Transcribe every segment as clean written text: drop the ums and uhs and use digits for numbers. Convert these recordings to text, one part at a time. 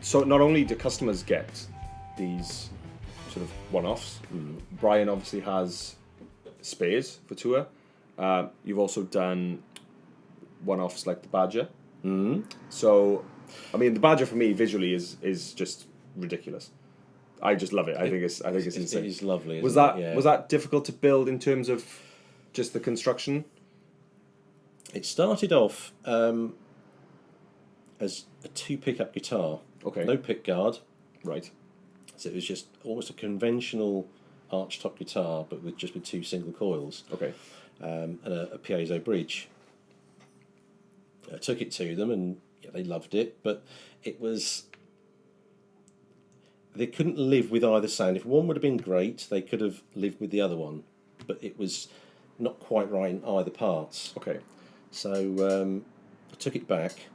So not only do customers get these sort of one-offs, Brian obviously has spares for tour. You've also done one-offs like the Badger. So, I mean, the Badger for me visually is just ridiculous. I just love it. I think it's insane. It is lovely. Was that difficult to build in terms of just the construction? It started off as a 2 pickup guitar. Okay. No pick guard. Right. So it was just almost a conventional archtop guitar, but with 2 single coils. Okay. And a piezo bridge. I took it to them, and they loved it, but it was. They couldn't live with either sound. If one would have been great, they could have lived with the other one, but it was not quite right in either parts. Okay. So I took it back,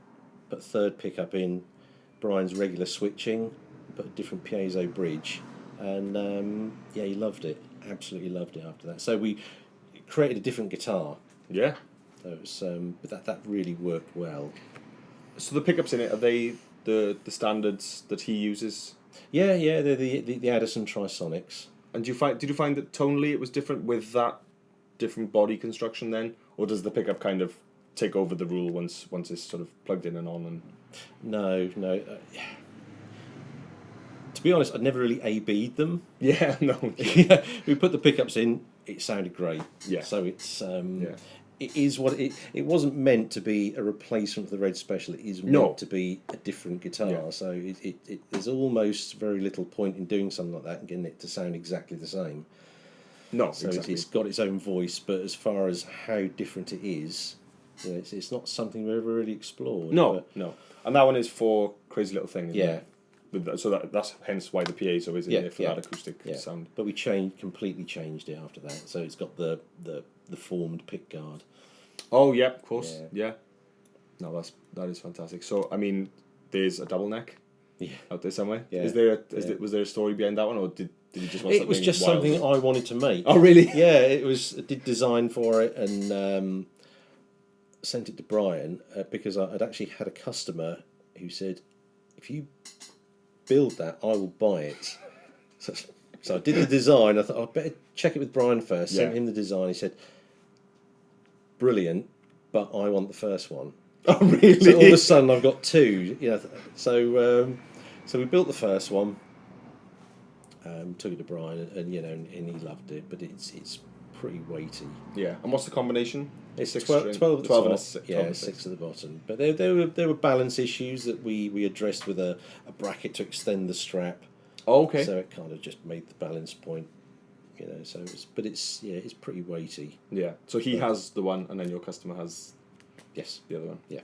put a 3rd pickup in, Brian's regular switching, put a different piezo bridge, and he loved it. Absolutely loved it after that. So we created a different guitar. Yeah. So it was, but that really worked well. So the pickups in it, are they the standards that he uses? Yeah, they're the Addison Trisonics. And did you find that tonally it was different with that different body construction then, or does the pickup kind of take over the rule once it's sort of plugged in and on? And No. To be honest, I'd never really A-B'd them. yeah, no. Yeah, we put the pickups in. It sounded great. Yeah. So it's it is what it wasn't meant to be a replacement for the Red Special. It is meant to be a different guitar. Yeah. So there's almost very little point in doing something like that and getting it to sound exactly the same. No, So exactly. it's got its own voice, but as far as how different it is, it's not something we've ever really explored. No. And that one is for Crazy Little Thing, isn't Yeah. it? So that's hence why the piezo is in there for that acoustic sound. But we completely changed it after that. So it's got the formed pick guard. Oh yeah, of course. Yeah. No, that is fantastic. So I mean, there's a double neck out there somewhere. Yeah. Was there a story behind that one, or did you just want something? It was just wild? something I wanted to make. Oh really? Yeah, I did design for it and sent it to Brian because I'd actually had a customer who said, if you build that, I will buy it. So I did the design. I thought I'd better check it with Brian first. Sent him the design. He said, brilliant, but I want the first one. Oh really? So all of a sudden I've got 2. So we built the first one. Took it to Brian, and he loved it. But it's pretty weighty. Yeah. And what's the combination? It's 12 at the top, and a 6. yeah, 6 at the bottom. But there were balance issues that we addressed with a bracket to extend the strap. Oh, okay. So it kind of just made the balance point, So it's pretty weighty. Yeah. So he has the one, and then your customer has Yes. the other one. Yeah.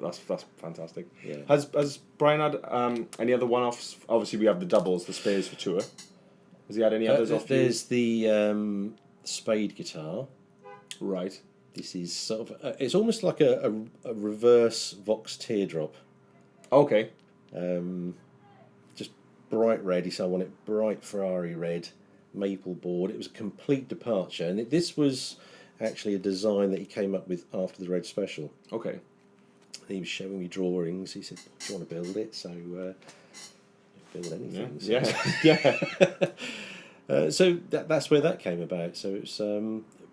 That's fantastic. Yeah. Has Brian had any other one-offs? Obviously, we have the doubles, the spares for tour. Has he had any others off? There's the Spade guitar. Right. This is sort of it's almost like a reverse Vox teardrop. Okay. Just bright red. So I want it bright Ferrari red, maple board. It was a complete departure, and this was actually a design that he came up with after the Red Special. Okay. He was showing me drawings. He said, "Do you want to build it?" So build anything. So. Yeah. So that's where that came about. So it's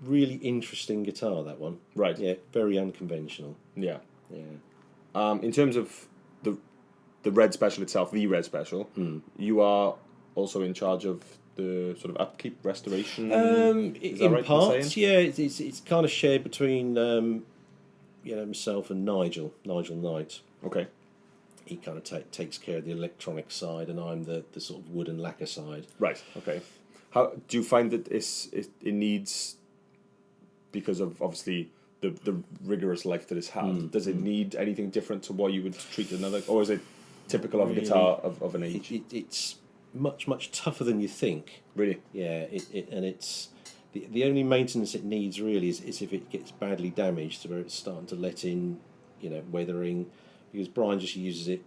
really interesting guitar, that one. Right. Yeah, very unconventional. Yeah. Yeah. In terms of the Red Special itself, the Red Special, you are also in charge of the sort of upkeep, restoration. Is that In right parts, yeah, it's kind of shared between myself and Nigel Knight. Okay. He kind of takes care of the electronic side, and I'm the sort of wood and lacquer side. Right. Okay. How do you find that it needs, because of obviously the rigorous life that it's had, does it need anything different to what you would treat another, or is it typical of a guitar of an age? It's much tougher than you think. Really? Yeah. And it's the only maintenance it needs really is if it gets badly damaged, where it's starting to let in, weathering. Because Brian just uses it,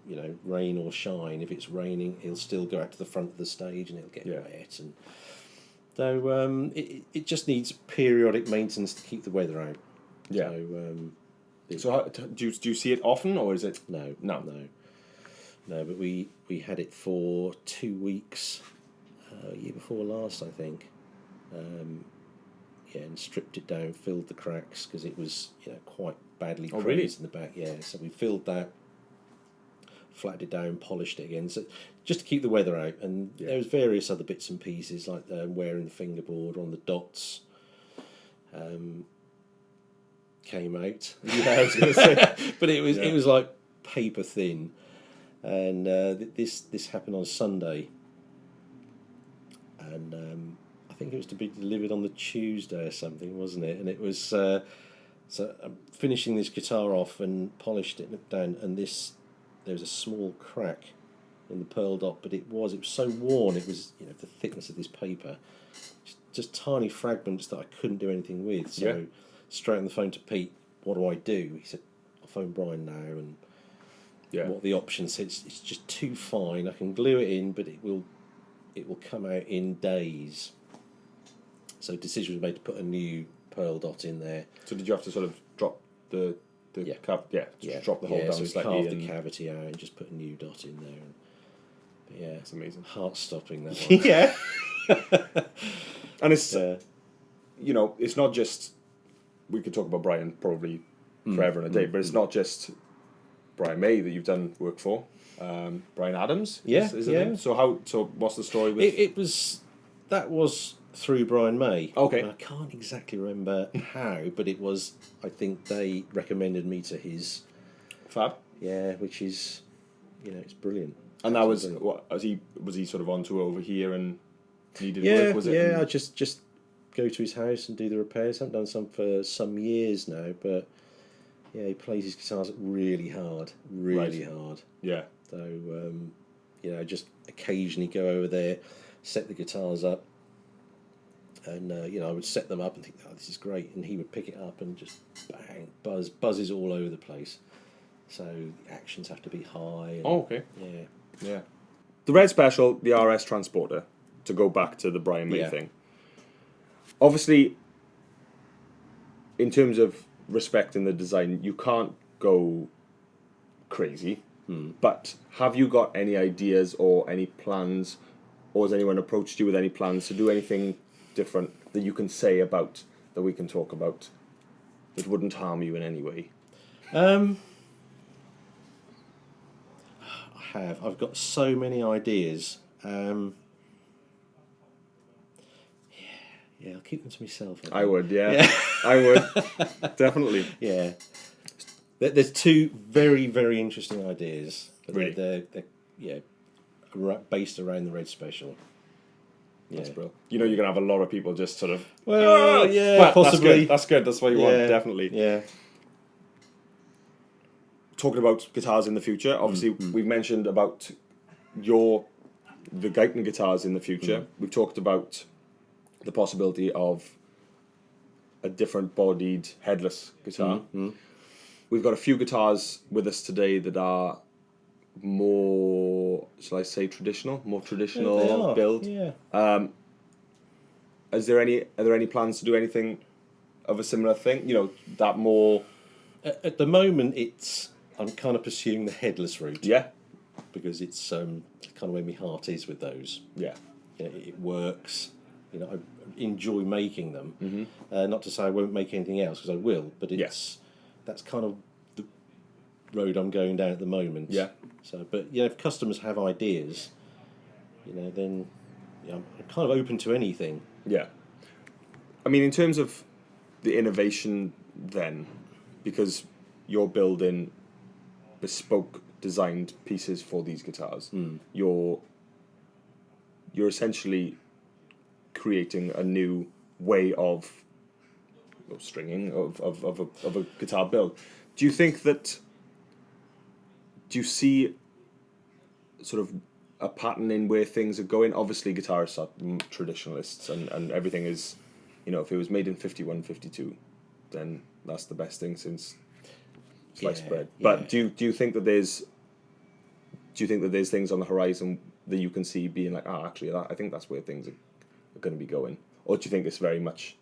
rain or shine. If it's raining, he'll still go out to the front of the stage and it'll get wet. And so it just needs periodic maintenance to keep the weather out. Yeah. So how, do you see it often, or is it No. But we had it for 2 weeks, year before last, I think. And stripped it down, filled the cracks because it was quite badly crazed in the back. Yeah, so we filled that, flattened it down, polished it again, so just to keep the weather out. And there was various other bits and pieces like wearing the fingerboard on the dots. Came out. Yeah, I was going to say, but it was like paper thin, and this happened on Sunday, and I think it was to be delivered on the Tuesday or something, wasn't it? And it was so I'm finishing this guitar off and polished it down, and there was a small crack in the pearl dot, but it was so worn. It was the thickness of this paper, just tiny fragments that I couldn't do anything with. So straight on the phone to Pete, what do I do? He said, I'll phone Brian now, and what the option said, it's just too fine. I can glue it in, but it will come out in days. So decision was made to put a new pearl dot in there. So did you have to sort of drop the drop the hole down so slightly? Carve the cavity out and just put a new dot in there. But yeah, it's amazing. Heart-stopping, that one. Yeah. And it's it's not just, we could talk about Brian probably forever and a day, but it's not just Brian May that you've done work for. Brian Adams. Is it him? So what's the story with that was through Brian May. Okay. And I can't exactly remember how, but it was, I think they recommended me to his Fab. Yeah, which is it's brilliant. And that was what was he sort of on tour over here and needed work, was it? Yeah, I just go to his house and do the repairs. I haven't done some for some years now, but yeah, he plays his guitars really hard. Yeah. So just occasionally go over there, set the guitars up, and I would set them up and think, oh, this is great, and he would pick it up and just bang, buzzes all over the place. So the actions have to be high. And, okay. Yeah. The Red Special, the RS Transporter, to go back to the Brian May thing. Obviously, in terms of respecting the design, you can't go crazy. But have you got any ideas or any plans, or has anyone approached you with any plans to do anything different that you can say about, that we can talk about, that wouldn't harm you in any way? I've got so many ideas. I'll keep them to myself. I would, yeah. I would, definitely. Yeah. There's two very, very interesting ideas. But really? They're based around the Red Special. That's brilliant. You're going to have a lot of people just sort of... Well, possibly. That's good. That's what you want, definitely. Yeah. Talking about guitars in the future, obviously we've mentioned about the Guyton guitars in the future. We've talked about the possibility of a different bodied headless guitar. We've got a few guitars with us today that are more, shall I say, more traditional build. Yeah. Are there any plans to do anything of a similar thing? You know, that more. At the moment, I'm kind of pursuing the headless route. Yeah. Because it's kind of where my heart is with those. Yeah. You know, it works. You know, I enjoy making them. Mm-hmm. Not to say I won't make anything else, because I will. But that's kind of the road I'm going down at the moment. Yeah. So, but yeah, if customers have ideas, you know, then I'm kind of open to anything. Yeah. I mean, in terms of the innovation, then, because you're building bespoke designed pieces for these guitars, you're essentially creating a new way of stringing of a guitar build. Do you think that? Do you see sort of a pattern in where things are going? Obviously, guitarists are traditionalists, and everything is, you know, if it was made in 51, 52, then that's the best thing since sliced bread. But do you think that there's things on the horizon that you can see being like, actually, I think that's where things are going to be going? Or do you think it's very much...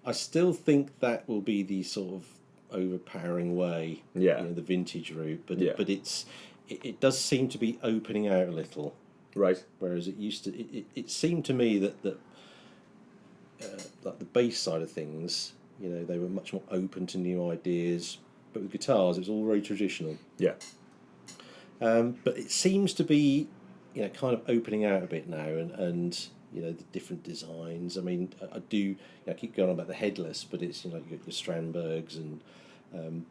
I still think that will be the sort of overpowering way, you know, the vintage route, but it does seem to be opening out a little. Right. Whereas it used to, it seemed to me that like the bass side of things, you know, they were much more open to new ideas. But with guitars, it's all very traditional. Yeah. But it seems to be, you know, kind of opening out a bit now, and you know, the different designs. I mean, I do, you know, I keep going on about the headless, but it's, you know, you've got your Strandbergs and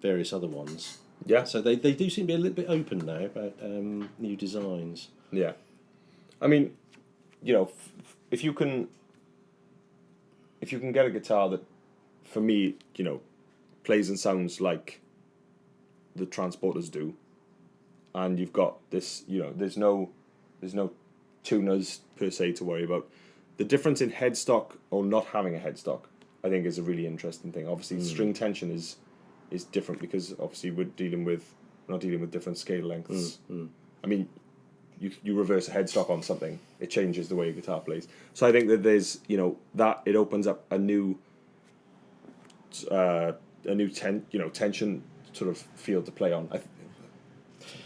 various other ones. Yeah. So they do seem to be a little bit open now about new designs. Yeah. I mean, you know, if you can get a guitar that, for me, you know, plays and sounds like the Transporters do, and you've got this, you know, there's no tuners per se to worry about. The difference in headstock or not having a headstock, I think, is a really interesting thing. Obviously, string tension is different because obviously we're not dealing with different scale lengths. I mean, you reverse a headstock on something, it changes the way your guitar plays. So I think that there's, you know, that it opens up a new tension sort of field to play on.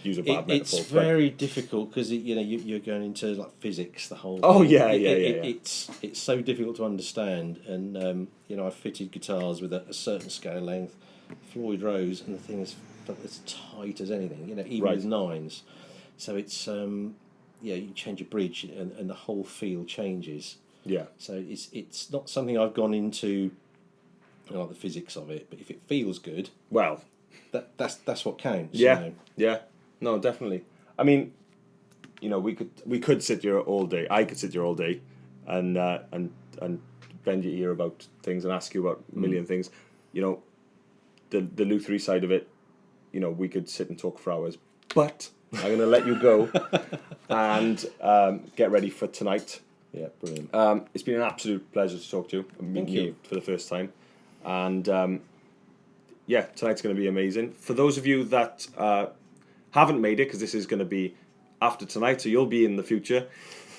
Use a bad metaphor. It's very difficult because you know you're going into like physics the whole. Oh thing. yeah. It's so difficult to understand, and you know, I've fitted guitars with a certain scale length, Floyd Rose, and the thing is as tight as anything. You know, even with nines. So it's you change a bridge and the whole feel changes. Yeah. So it's not something I've gone into, you know, like the physics of it, but if it feels good, well, that's what counts. Yeah. You know? Yeah. No, definitely. I mean, you know, we could sit here all day. I could sit here all day, and bend your ear about things and ask you about a million things. You know, the luthier side of it, you know, we could sit and talk for hours. But I'm going to let you go and get ready for tonight. Yeah, brilliant. It's been an absolute pleasure to talk to you. Meeting you for the first time, and tonight's going to be amazing. For those of you that haven't made it, because this is going to be after tonight, so you'll be in the future.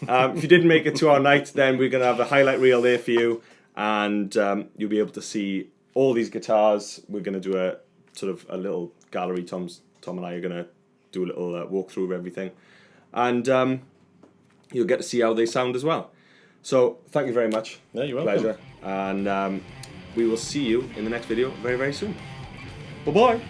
If you didn't make it to our night, then we're going to have a highlight reel there for you, and you'll be able to see all these guitars. We're going to do a sort of a little gallery. Tom and I are going to do a little walkthrough of everything, and you'll get to see how they sound as well. So thank you very much. No, you're welcome. Pleasure, and we will see you in the next video very, very soon. Bye-bye.